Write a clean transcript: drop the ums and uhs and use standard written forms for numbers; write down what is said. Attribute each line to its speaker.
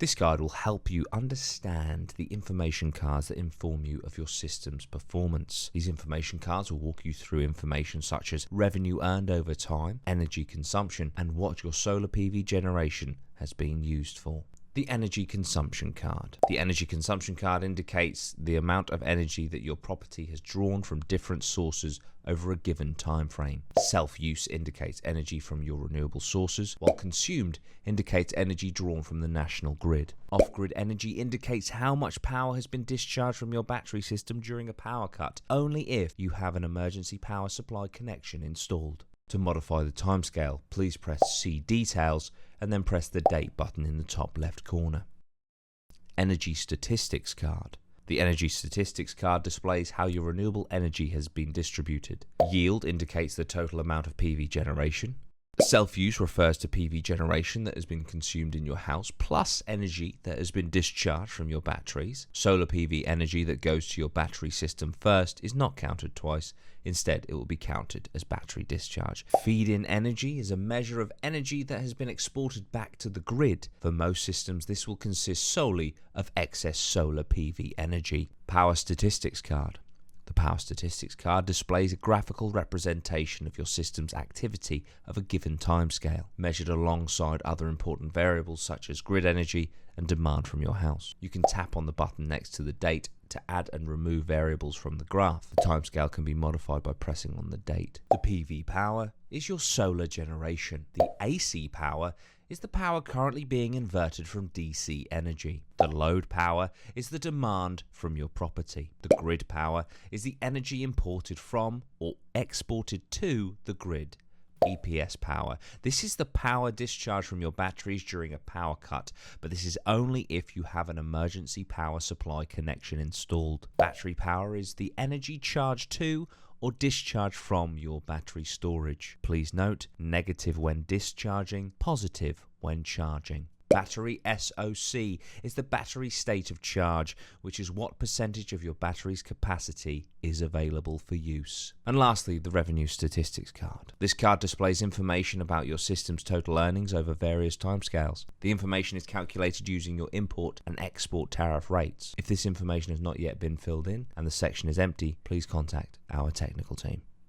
Speaker 1: This guide will help you understand the information cards that inform you of your system's performance. These information cards will walk you through information such as revenue earned over time, energy consumption, and what your solar PV generation has been used for. The energy consumption card. The energy consumption card indicates the amount of energy that your property has drawn from different sources over a given time frame. Self-use indicates energy from your renewable sources, while consumed indicates energy drawn from the national grid. Off-grid energy indicates how much power has been discharged from your battery system during a power cut, only if you have an emergency power supply connection installed. To modify the timescale, please press See Details and then press the Date button in the top left corner. Energy Statistics card. The Energy Statistics card displays how your renewable energy has been distributed. Yield indicates the total amount of PV generation. Self-use refers to PV generation that has been consumed in your house, plus energy that has been discharged from your batteries. Solar PV energy that goes to your battery system first is not counted twice. Instead, it will be counted as battery discharge. Feed-in energy is a measure of energy that has been exported back to the grid. For most systems, this will consist solely of excess solar PV energy. Power Statistics card. The Power Statistics card displays a graphical representation of your system's activity of a given timescale, measured alongside other important variables such as grid energy and demand from your house. You can tap on the button next to the date to add and remove variables from the graph. The timescale can be modified by pressing on the date. The PV power is your solar generation. The AC power is the power currently being inverted from DC energy. The load power is the demand from your property. The grid power is the energy imported from or exported to the grid. EPS power. This is the power discharged from your batteries during a power cut, but this is only if you have an emergency power supply connection installed. Battery power is the energy charged to or discharged from your battery storage. Please note, negative when discharging, positive when charging. Battery SOC is the battery state of charge, which is what percentage of your battery's capacity is available for use. And lastly, the Revenue Statistics card. This card displays information about your system's total earnings over various timescales. The information is calculated using your import and export tariff rates. If this information has not yet been filled in and the section is empty, please contact our technical team.